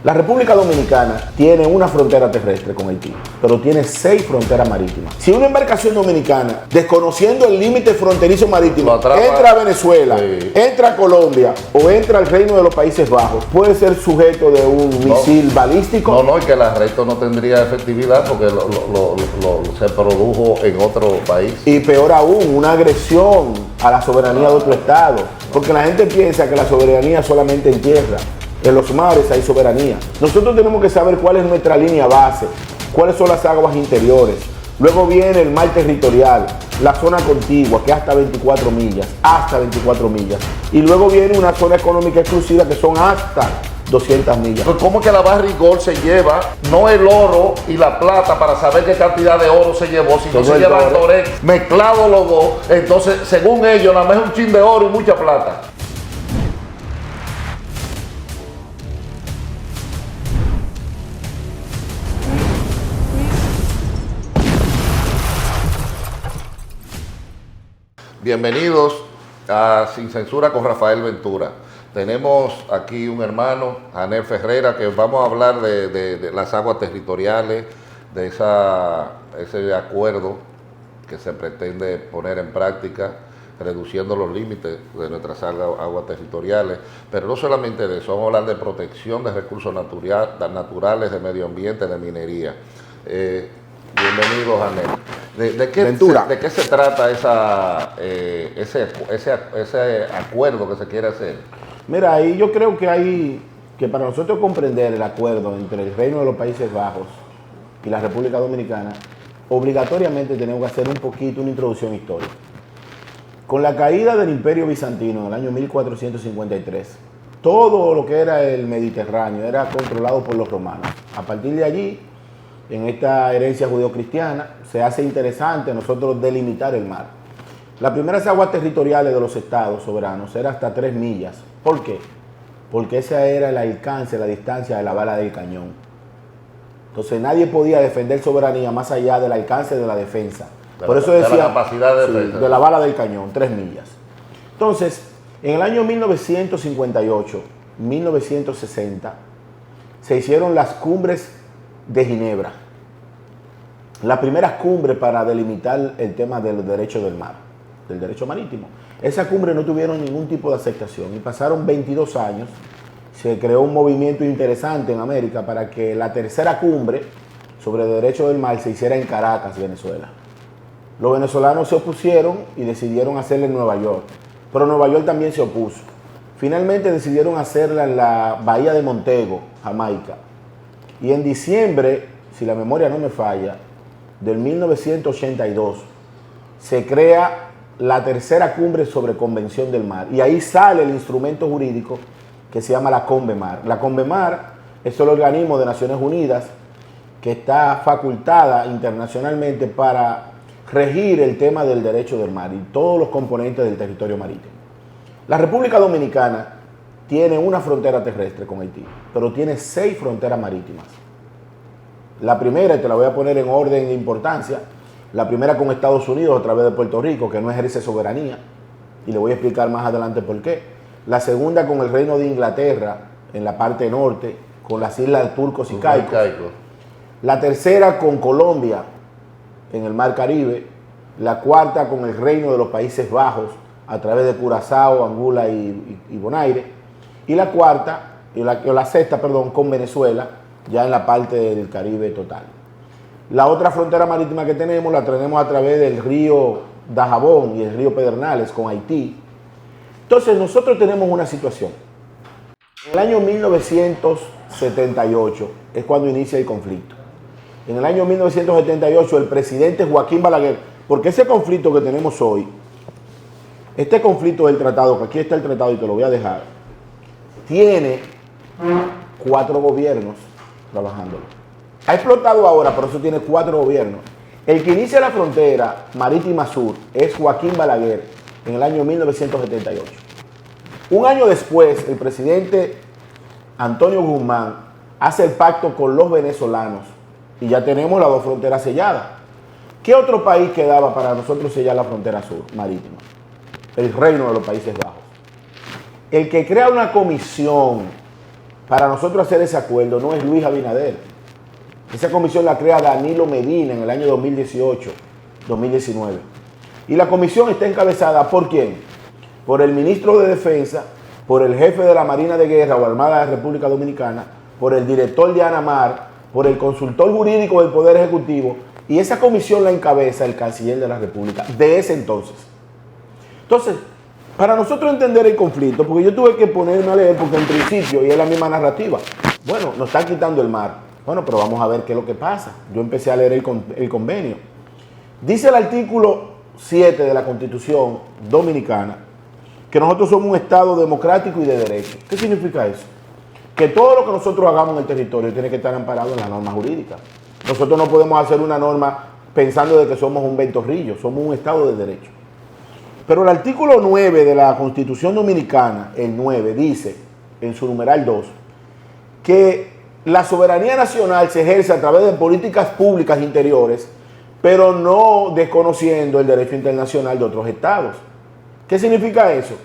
La República Dominicana tiene una frontera terrestre con Haití, pero tiene 6 fronteras marítimas. Si una embarcación dominicana, desconociendo el límite fronterizo marítimo, entra a Venezuela, sí, entra a Colombia o entra al Reino de los Países Bajos, puede ser sujeto de un misil balístico. No, y que el arresto no tendría efectividad porque se produjo en otro país. Y peor aún, una agresión a la soberanía de otro Estado, porque la gente piensa que la soberanía solamente en tierra. En los mares hay soberanía. Nosotros tenemos que saber cuál es nuestra línea base, cuáles son las aguas interiores. Luego viene el mar territorial, la zona contigua, que es hasta 24 millas, Y luego viene una zona económica exclusiva que son hasta 200 millas. ¿Cómo que la Barrigol se lleva no el oro y la plata para saber qué cantidad de oro se llevó, sino se lleva el Torex mezclado los dos? Entonces, según ellos, nada más es un chin de oro y mucha plata. Bienvenidos a Sin Censura con Rafael Ventura. Tenemos aquí un hermano, Janel Ferreira, que vamos a hablar de las aguas territoriales, de ese acuerdo que se pretende poner en práctica, reduciendo los límites de nuestras aguas territoriales. Pero no solamente de eso, vamos a hablar de protección de recursos naturales, de medio ambiente, de minería. Bienvenido, Janel. ¿De qué se trata ese acuerdo que se quiere hacer? Mira, ahí yo creo que para nosotros comprender el acuerdo entre el Reino de los Países Bajos y la República Dominicana, obligatoriamente tenemos que hacer una introducción histórica. Con la caída del Imperio Bizantino en el año 1453, todo lo que era el Mediterráneo era controlado por los romanos. A partir de allí, en esta herencia judeocristiana, se hace interesante nosotros delimitar el mar. Las primeras aguas territoriales de los estados soberanos eran hasta 3 millas. ¿Por qué? Porque ese era el alcance, la distancia de la bala del cañón. Entonces nadie podía defender soberanía más allá del alcance de la defensa. Por eso decía, la capacidad de defensa. Sí, de la bala del cañón, 3 millas. Entonces, en el año 1958, 1960, se hicieron las cumbres de Ginebra, la primera cumbre para delimitar el tema del derecho del mar, del derecho marítimo. Esa cumbre no tuvieron ningún tipo de aceptación y pasaron 22 años, se creó un movimiento interesante en América para que la tercera cumbre sobre el derecho del mar se hiciera en Caracas, Venezuela. Los venezolanos se opusieron y decidieron hacerla en Nueva York, pero Nueva York también se opuso. Finalmente decidieron hacerla en la Bahía de Montego, Jamaica. Y en diciembre, si la memoria no me falla, del 1982, se crea la tercera cumbre sobre Convención del Mar. Y ahí sale el instrumento jurídico que se llama la CONVEMAR. La CONVEMAR es el organismo de Naciones Unidas que está facultada internacionalmente para regir el tema del derecho del mar y todos los componentes del territorio marítimo. La República Dominicana tiene una frontera terrestre con Haití, pero tiene 6 fronteras marítimas. La primera, y te la voy a poner en orden de importancia, la primera con Estados Unidos a través de Puerto Rico, que no ejerce soberanía, y le voy a explicar más adelante por qué. La segunda con el Reino de Inglaterra, en la parte norte, con las islas Turcos y Caicos. La tercera con Colombia, en el Mar Caribe. La cuarta con el Reino de los Países Bajos, a través de Curazao, Anguila y Bonaire. Y la sexta, con Venezuela, ya en la parte del Caribe total. La otra frontera marítima que tenemos la tenemos a través del río Dajabón y el río Pedernales con Haití. Entonces nosotros tenemos una situación. En el año 1978 es cuando inicia el conflicto. En el año 1978 el presidente Joaquín Balaguer, porque ese conflicto que tenemos hoy, este conflicto del tratado, que aquí está el tratado y te lo voy a dejar, tiene 4 gobiernos trabajándolo. Ha explotado ahora, por eso tiene 4 gobiernos. El que inicia la frontera marítima sur es Joaquín Balaguer en el año 1978. Un año después, el presidente Antonio Guzmán hace el pacto con los venezolanos y ya tenemos las 2 fronteras selladas. ¿Qué otro país quedaba para nosotros sellar la frontera sur marítima? El Reino de los Países Bajos. El que crea una comisión para nosotros hacer ese acuerdo no es Luis Abinader. Esa comisión la crea Danilo Medina en el año 2018, 2019. Y la comisión está encabezada ¿por quién? Por el ministro de Defensa, por el jefe de la Marina de Guerra o Armada de República Dominicana, por el director de ANAMAR, por el consultor jurídico del Poder Ejecutivo, y esa comisión la encabeza el canciller de la República de ese entonces. Entonces, para nosotros entender el conflicto, porque yo tuve que ponerme a leer, porque en principio, y es la misma narrativa, bueno, nos están quitando el mar. Bueno, pero vamos a ver qué es lo que pasa. Yo empecé a leer el convenio. Dice el artículo 7 de la Constitución Dominicana que nosotros somos un Estado democrático y de derecho. ¿Qué significa eso? Que todo lo que nosotros hagamos en el territorio tiene que estar amparado en la norma jurídica. Nosotros no podemos hacer una norma pensando de que somos un ventorrillo, somos un Estado de derecho. Pero el artículo 9 de la Constitución Dominicana, el 9, dice, en su numeral 2, que la soberanía nacional se ejerce a través de políticas públicas interiores, pero no desconociendo el derecho internacional de otros estados. ¿Qué significa eso?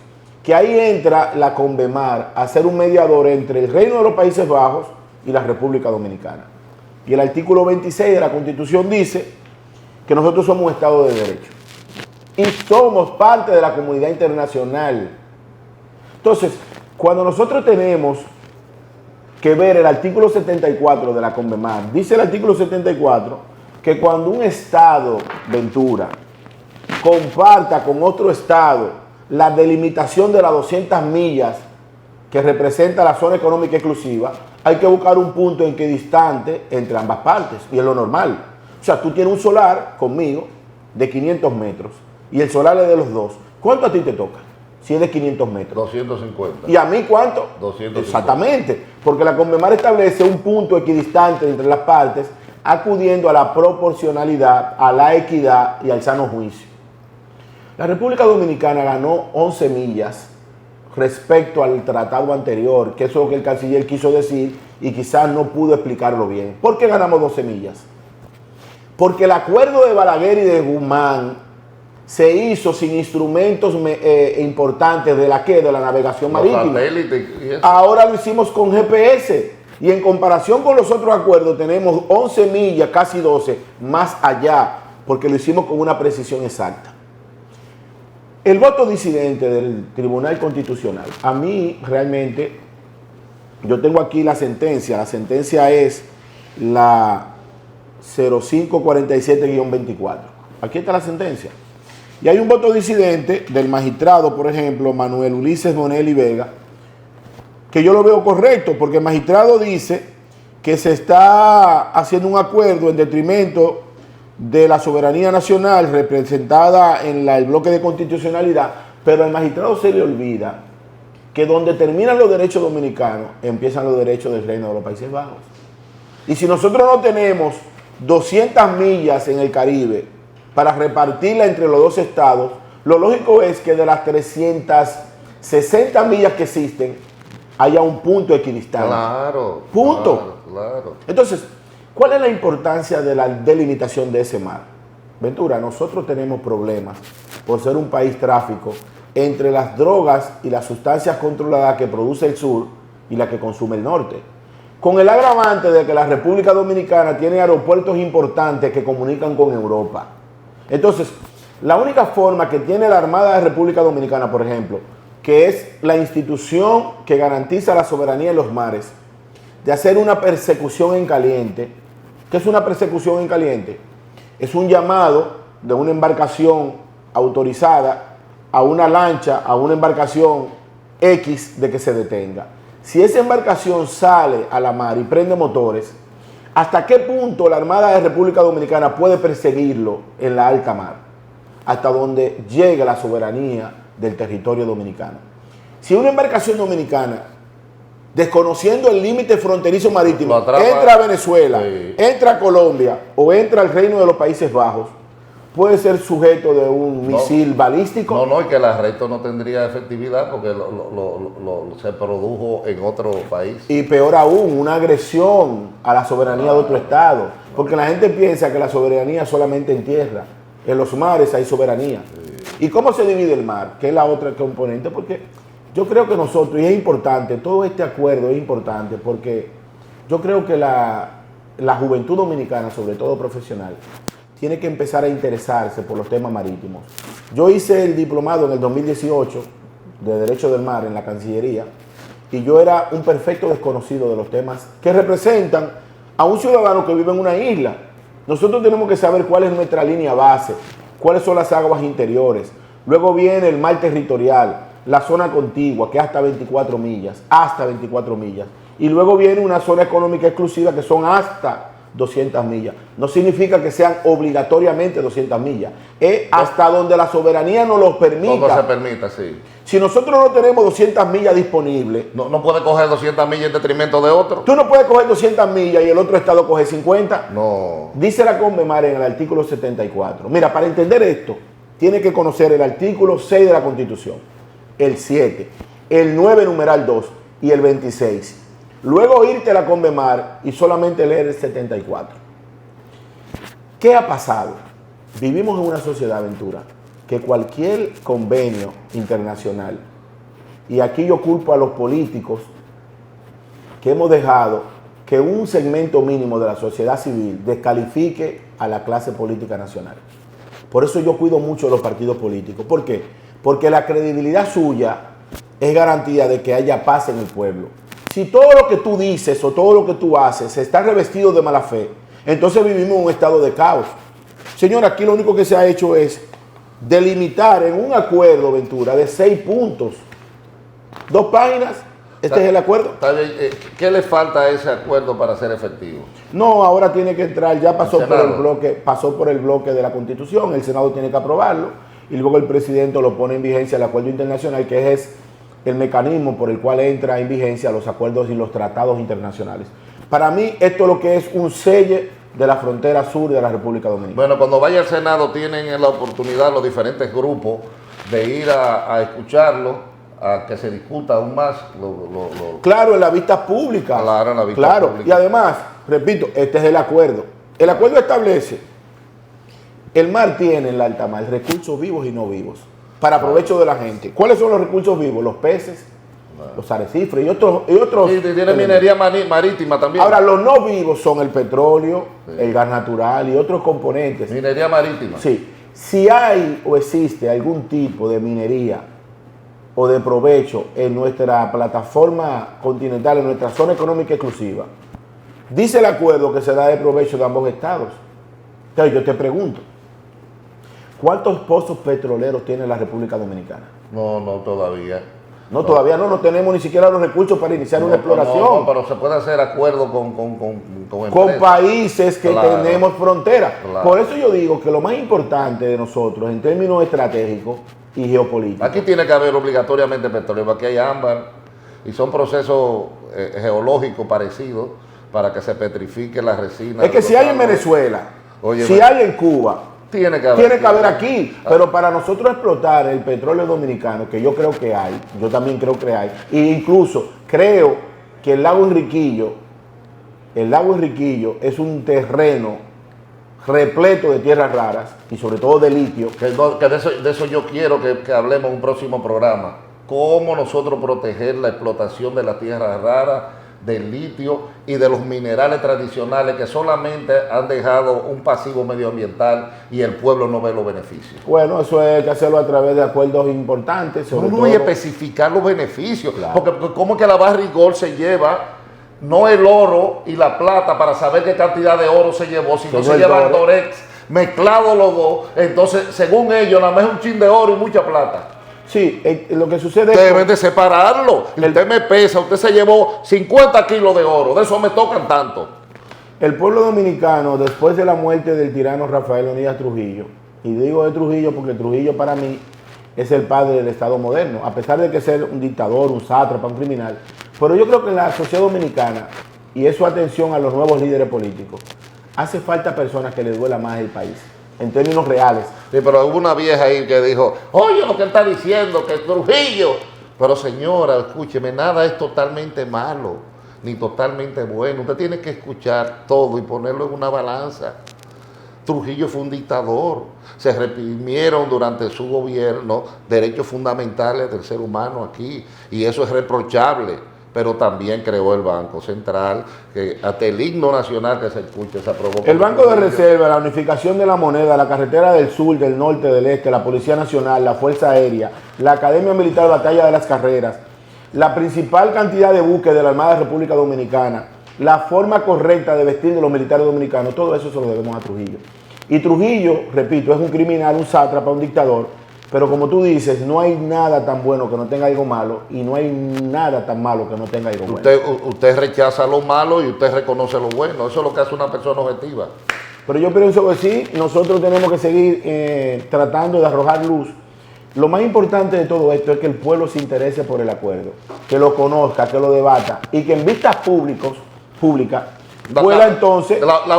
Que ahí entra la CONVEMAR a ser un mediador entre el Reino de los Países Bajos y la República Dominicana. Y el artículo 26 de la Constitución dice que nosotros somos un Estado de Derecho y somos parte de la comunidad internacional. Entonces, cuando nosotros tenemos que ver el artículo 74 de la CONVEMAR, dice el artículo 74 que cuando un Estado, Ventura, comparta con otro Estado la delimitación de las 200 millas que representa la zona económica exclusiva, hay que buscar un punto en que distante entre ambas partes, y es lo normal. O sea, tú tienes un solar conmigo de 500 metros y el solar es de los dos. ¿Cuánto a ti te toca? Si es de 500 metros. 250. ¿Y a mí cuánto? 250. Exactamente, porque la CONVEMAR establece un punto equidistante entre las partes, acudiendo a la proporcionalidad, a la equidad y al sano juicio. La República Dominicana ganó 11 millas respecto al tratado anterior, que eso es lo que el canciller quiso decir y quizás no pudo explicarlo bien. ¿Por qué ganamos 12 millas? Porque el acuerdo de Balaguer y de Guzmán se hizo sin instrumentos importantes de la navegación marítima. Ahora lo hicimos con GPS y en comparación con los otros acuerdos tenemos 11 millas, casi 12, más allá, porque lo hicimos con una precisión exacta. El voto disidente del Tribunal Constitucional, a mí realmente, yo tengo aquí la sentencia es la 0547-24. Aquí está la sentencia. Y hay un voto disidente del magistrado, por ejemplo, Manuel Ulises Bonelli Vega, que yo lo veo correcto, porque el magistrado dice que se está haciendo un acuerdo en detrimento de la soberanía nacional representada en el bloque de constitucionalidad, pero al magistrado se le olvida que donde terminan los derechos dominicanos, empiezan los derechos del Reino de los Países Bajos. Y si nosotros no tenemos 200 millas en el Caribe para repartirla entre los dos estados, lo lógico es que de las 360 millas que existen, haya un punto equidistante. Claro. Punto. Claro. Entonces, ¿cuál es la importancia de la delimitación de ese mar? Ventura, nosotros tenemos problemas por ser un país tráfico entre las drogas y las sustancias controladas que produce el sur y la que consume el norte. Con el agravante de que la República Dominicana tiene aeropuertos importantes que comunican con Europa. Entonces, la única forma que tiene la Armada de República Dominicana, por ejemplo, que es la institución que garantiza la soberanía en los mares, de hacer una persecución en caliente. ¿Qué es una persecución en caliente? Es un llamado de una embarcación autorizada a una lancha, a una embarcación X de que se detenga. Si esa embarcación sale a la mar y prende motores, ¿hasta qué punto la Armada de República Dominicana puede perseguirlo en la alta mar? Hasta donde llegue la soberanía del territorio dominicano. Si una embarcación dominicana, desconociendo el límite fronterizo marítimo, entra a Venezuela, sí, entra a Colombia o entra al Reino de los Países Bajos, puede ser sujeto de un misil balístico. No, y que el arresto no tendría efectividad porque se produjo en otro país. Y peor aún, una agresión a la soberanía de otro estado. Porque la gente piensa que la soberanía es solamente en tierra. En los mares hay soberanía. Sí. ¿Y cómo se divide el mar? Que es la otra componente, porque Yo creo que nosotros, y es importante, todo este acuerdo es importante porque yo creo que la juventud dominicana, sobre todo profesional, tiene que empezar a interesarse por los temas marítimos. Yo hice el diplomado en el 2018 de Derecho del Mar en la Cancillería y yo era un perfecto desconocido de los temas que representan a un ciudadano que vive en una isla. Nosotros tenemos que saber cuál es nuestra línea base, cuáles son las aguas interiores. Luego viene el mar territorial, la zona contigua, que es hasta 24 millas, Y luego viene una zona económica exclusiva que son hasta 200 millas. No significa que sean obligatoriamente 200 millas. Es hasta donde la soberanía nos lo permita. Donde se permita, sí. Si nosotros no tenemos 200 millas disponibles... No puede coger 200 millas en detrimento de otro. Tú no puedes coger 200 millas y el otro estado coge 50. No. Dice la Conmemar en el artículo 74. Mira, para entender esto, tiene que conocer el artículo 6 de la Constitución, el 7, el 9 numeral 2 y el 26. Luego irte a la Conmemar y solamente leer el 74. ¿Qué ha pasado? Vivimos en una sociedad, Ventura, que cualquier convenio internacional, y aquí yo culpo a los políticos que hemos dejado que un segmento mínimo de la sociedad civil descalifique a la clase política nacional. Por eso yo cuido mucho de los partidos políticos. ¿Por qué? Porque la credibilidad suya es garantía de que haya paz en el pueblo. Si todo lo que tú dices o todo lo que tú haces está revestido de mala fe, entonces vivimos en un estado de caos. Señor, aquí lo único que se ha hecho es delimitar en un acuerdo, Ventura, de 6 puntos, 2 páginas. Este es el acuerdo. ¿Qué le falta a ese acuerdo para ser efectivo? No, ahora tiene que entrar, ya pasó por el bloque de la Constitución, el Senado tiene que aprobarlo y luego el presidente lo pone en vigencia el acuerdo internacional, que es el mecanismo por el cual entra en vigencia los acuerdos y los tratados internacionales. Para mí esto es lo que es un sello de la frontera sur de la República Dominicana. Bueno, cuando vaya al Senado tienen la oportunidad los diferentes grupos de ir a escucharlo, a que se discuta aún más. Claro, en la vista pública. Claro, en la vista pública. Y además, repito, este es el acuerdo. El acuerdo establece, el mar tiene en la alta mar recursos vivos y no vivos, para provecho de la gente. ¿Cuáles son los recursos vivos? Los peces, los arrecifes y otros. Sí, tiene minería marítima también. Ahora, los no vivos son el petróleo, el gas natural y otros componentes. Minería marítima. Sí. Si hay o existe algún tipo de minería o de provecho en nuestra plataforma continental, en nuestra zona económica exclusiva, dice el acuerdo que se da de provecho de ambos estados. Entonces yo te pregunto, ¿cuántos pozos petroleros tiene la República Dominicana? No, todavía. No, todavía no tenemos ni siquiera los recursos para iniciar una exploración. No, pero se puede hacer acuerdos con países que tenemos frontera. Claro. Por eso yo digo que lo más importante de nosotros en términos estratégicos y geopolíticos. Aquí tiene que haber obligatoriamente petróleo, aquí hay ámbar y son procesos geológicos parecidos para que se petrifique la resina. Es que si hay en Venezuela, si hay en Cuba, tiene que haber aquí. Pero para nosotros explotar el petróleo dominicano, que yo creo que hay, yo también creo que hay, e incluso creo que el lago Enriquillo es un terreno repleto de tierras raras y sobre todo de litio. Que de eso yo quiero que hablemos en un próximo programa. Cómo nosotros proteger la explotación de las tierras raras, del litio y de los minerales tradicionales que solamente han dejado un pasivo medioambiental y el pueblo no ve los beneficios. Bueno, eso hay que hacerlo a través de acuerdos importantes. No, y especificar los beneficios. Claro. Porque ¿cómo que la Barrick Gold se lleva no el oro y la plata para saber qué cantidad de oro se llevó, sino se lleva el Dorex mezclados los dos? Entonces, según ellos, nada más es un chin de oro y mucha plata. Sí, lo que sucede es que deben de separarlo. Usted me pesa, usted se llevó 50 kilos de oro, de eso me tocan tanto. El pueblo dominicano, después de la muerte del tirano Rafael Leonidas Trujillo, y digo de Trujillo porque Trujillo para mí es el padre del Estado moderno, a pesar de que ser un dictador, un sátrapa, un criminal, pero yo creo que en la sociedad dominicana, y eso atención a los nuevos líderes políticos, hace falta personas que les duela más el país, en términos reales. Sí, pero hubo una vieja ahí que dijo, oye lo que él está diciendo, que es Trujillo. Pero señora, escúcheme, nada es totalmente malo, ni totalmente bueno. Usted tiene que escuchar todo y ponerlo en una balanza. Trujillo fue un dictador. Se reprimieron durante su gobierno derechos fundamentales del ser humano aquí. Y eso es reprochable. Pero también creó el Banco Central, que hasta el himno nacional que se escucha se aprobó. El Banco de Reserva, la unificación de la moneda, la carretera del sur, del norte, del este, la Policía Nacional, la Fuerza Aérea, la Academia Militar Batalla de las Carreras, la principal cantidad de buques de la Armada de República Dominicana, la forma correcta de vestir de los militares dominicanos, todo eso se lo debemos a Trujillo. Y Trujillo, repito, es un criminal, un sátrapa, un dictador, pero como tú dices, no hay nada tan bueno que no tenga algo malo y no hay nada tan malo que no tenga algo bueno. Usted rechaza lo malo y usted reconoce lo bueno. Eso es lo que hace una persona objetiva. Pero yo pienso que sí, nosotros tenemos que seguir tratando de arrojar luz. Lo más importante de todo esto es que el pueblo se interese por el acuerdo, que lo conozca, que lo debata y que en vistas públicas pueda entonces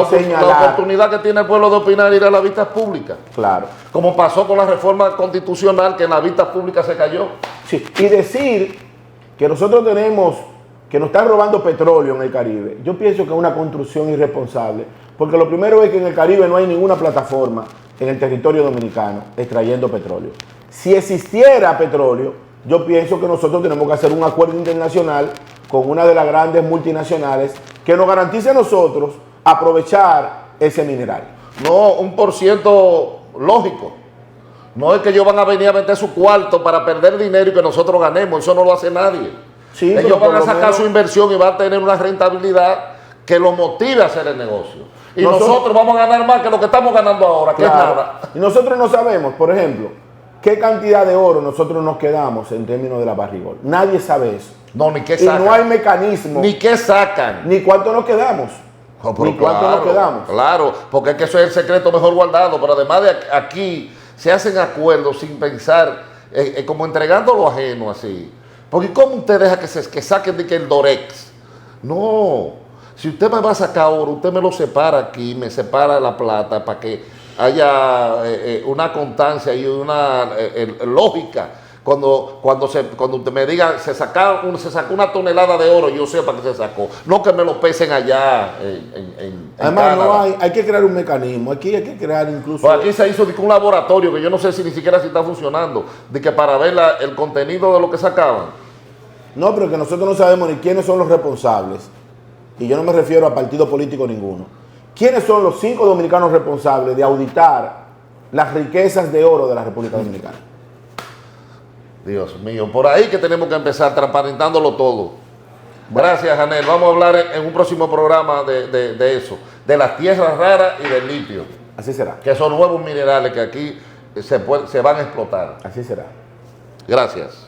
señalar. La oportunidad que tiene el pueblo de opinar ir a las vistas públicas. Claro. Como pasó con la reforma constitucional, que en las vistas públicas se cayó. Sí, y decir que nosotros tenemos, que nos están robando petróleo en el Caribe, yo pienso que es una construcción irresponsable, porque lo primero es que en el Caribe no hay ninguna plataforma en el territorio dominicano extrayendo petróleo. Si existiera petróleo, yo pienso que nosotros tenemos que hacer un acuerdo internacional con una de las grandes multinacionales que nos garantice a nosotros aprovechar ese mineral. No, 1% lógico. No es que ellos van a venir a meter su cuarto para perder dinero y que nosotros ganemos. Eso no lo hace nadie. Sí, ellos van a sacar su inversión y van a tener una rentabilidad que los motive a hacer el negocio. Y nosotros vamos a ganar más que lo que estamos ganando ahora, que claro, es nada. Y nosotros no sabemos, por ejemplo, qué cantidad de oro nosotros nos quedamos en términos de la barrigol. Nadie sabe eso. No, ni qué sacan. Y no hay mecanismo. Ni qué sacan. Ni cuánto nos quedamos. Ni cuánto nos quedamos. Claro, porque es que eso es el secreto mejor guardado. Pero además de aquí se hacen acuerdos sin pensar, como entregando lo ajeno así. Porque ¿cómo usted deja que saquen de que el Dorex? No. Si usted me va a sacar oro, usted me lo separa aquí, me separa la plata para que haya una constancia y una lógica. Cuando usted me diga, se sacó una tonelada de oro, yo sepa que se sacó. No que me lo pesen allá Además, no hay que crear un mecanismo. Aquí hay que crear incluso... Pues aquí se hizo un laboratorio que yo no sé si ni siquiera si está funcionando, de que para ver el contenido de lo que sacaban. No, pero que nosotros no sabemos ni quiénes son los responsables. Y yo no me refiero a partido político ninguno. ¿Quiénes son los 5 dominicanos responsables de auditar las riquezas de oro de la República Dominicana? Dios mío, por ahí que tenemos que empezar transparentándolo todo. Gracias, Janel. Vamos a hablar en un próximo programa de eso, de las tierras raras y del litio. Así será. Que son nuevos minerales que aquí se van a explotar. Así será. Gracias.